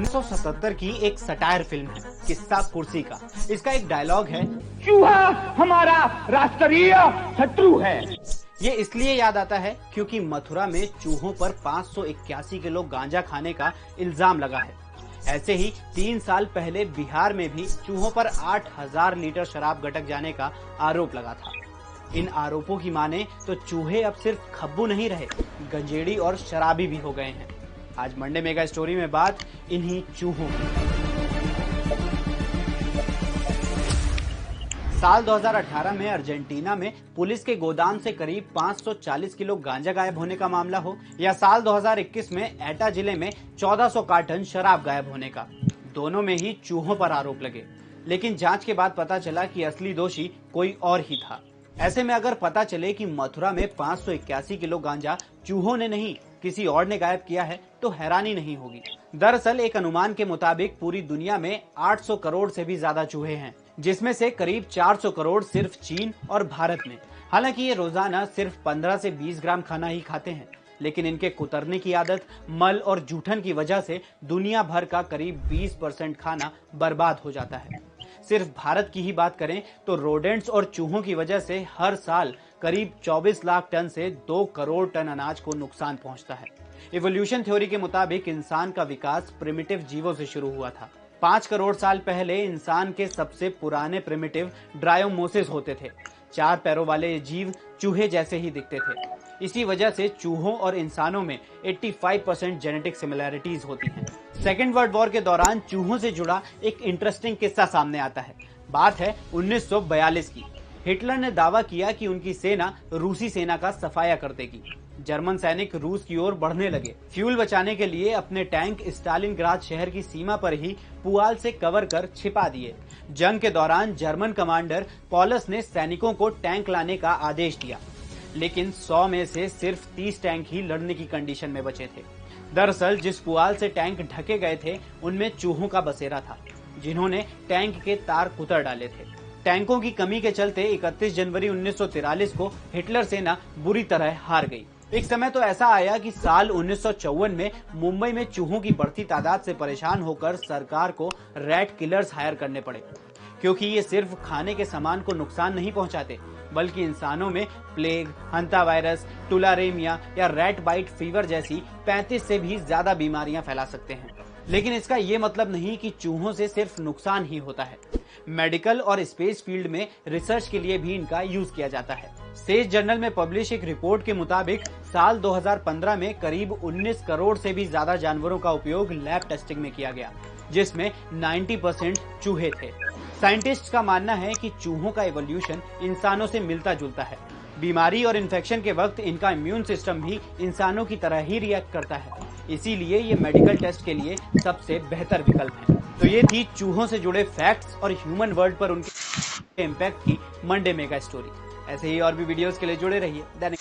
1977 की एक satire film है किस्सा कुर्सी का। इसका एक डायलॉग है, चूहा हमारा राष्ट्रीय शत्रु है। ये इसलिए याद आता है क्योंकि मथुरा में चूहों पर 581 किलो गांजा खाने का इल्जाम लगा है। ऐसे ही 3 साल पहले बिहार में भी चूहों पर 8000 लीटर शराब गटक जाने का आरोप लगा था। इन आरोपों की माने तो चूहे अब सिर्फ खब्बू नहीं रहे, गंजेड़ी और शराबी भी हो गए हैं। आज मंडे मेगा स्टोरी में बात इन्हीं चूहों की। साल 2018 में अर्जेंटीना में पुलिस के गोदाम से करीब 540 किलो गांजा गायब होने का मामला हो, या साल 2021 में एटा जिले में 1400 कार्टन शराब गायब होने का, दोनों में ही चूहों पर आरोप लगे। लेकिन जांच के बाद पता चला कि असली दोषी कोई और ही था। ऐसे में अगर पता चले कि मथुरा में 581 किलो गांजा चूहों ने नहीं किसी और ने गायब किया है तो हैरानी नहीं होगी। दरअसल एक अनुमान के मुताबिक पूरी दुनिया में 800 करोड़ से भी ज्यादा चूहे हैं, जिसमें से करीब 400 करोड़ सिर्फ चीन और भारत में। हालांकि ये रोजाना सिर्फ 15 से 20 ग्राम खाना ही खाते हैं, लेकिन इनके कुतरने की आदत, मल और जूठन की वजह से दुनिया भर का करीब 20% खाना बर्बाद हो जाता है। सिर्फ भारत की ही बात करें तो रोडेंट्स और चूहों की वजह से हर साल करीब 24 लाख टन से 2 करोड़ टन अनाज को नुकसान पहुंचता है। इवोल्यूशन थ्योरी के मुताबिक इंसान का विकास प्रिमिटिव जीवों से शुरू हुआ था। 5 करोड़ साल पहले इंसान के सबसे पुराने प्रिमिटिव ड्रायोमोसिस होते थे। 4 पैरों वाले ये जीव चूहे जैसे ही दिखते थे। इसी वजह से चूहों और इंसानों में 85% जेनेटिक सिमिलैरिटीज होती हैं। सेकेंड वर्ल्ड वॉर के दौरान चूहों से जुड़ा एक इंटरेस्टिंग किस्सा सामने आता है। बात है 1942 की। हिटलर ने दावा किया कि उनकी सेना रूसी सेना का सफाया कर देगी। जर्मन सैनिक रूस की ओर बढ़ने लगे। फ्यूल बचाने के लिए अपने टैंक स्टालिनग्राद शहर की सीमा पर ही पुआल से कवर कर छिपा दिए। जंग के दौरान जर्मन कमांडर पॉलस ने सैनिकों को टैंक लाने का आदेश दिया, लेकिन 100 में से सिर्फ 30 टैंक ही लड़ने की कंडीशन में बचे थे। दरअसल जिस पुआल से टैंक ढके गए थे उनमें चूहों का बसेरा था, जिन्होंने टैंक के तार कुतर डाले थे। टैंकों की कमी के चलते 31 जनवरी 1943 को हिटलर सेना बुरी तरह हार गई। एक समय तो ऐसा आया कि साल 1954 में मुंबई में चूहों की बढ़ती तादाद से परेशान होकर सरकार को रैट किलर्स हायर करने पड़े, क्योंकि ये सिर्फ खाने के सामान को नुकसान नहीं पहुंचाते, बल्कि इंसानों में प्लेग, हंता वायरस, टुलारेमिया या रैट बाइट फीवर जैसी 35 से भी ज्यादा बीमारियां फैला सकते हैं। लेकिन इसका ये मतलब नहीं कि चूहों से सिर्फ नुकसान ही होता है। मेडिकल और स्पेस फील्ड में रिसर्च के लिए भी इनका यूज किया जाता है। सेज जर्नल में पब्लिश एक रिपोर्ट के मुताबिक साल 2015 में करीब 19 करोड़ से भी ज्यादा जानवरों का उपयोग लैब टेस्टिंग में किया गया, जिसमें 90% चूहे थे। साइंटिस्ट्स का मानना है कि चूहों का इवोल्यूशन इंसानों से मिलता जुलता है। बीमारी और इन्फेक्शन के वक्त इनका इम्यून सिस्टम भी इंसानों की तरह ही रिएक्ट करता है। इसीलिए ये मेडिकल टेस्ट के लिए सबसे बेहतर विकल्प है। तो ये थी चूहों से जुड़े फैक्ट्स और ह्यूमन वर्ल्ड पर उनके इम्पैक्ट की मंडे मेगा स्टोरी। ऐसे ही और भी वीडियोस के लिए जुड़े रहिए दैनिक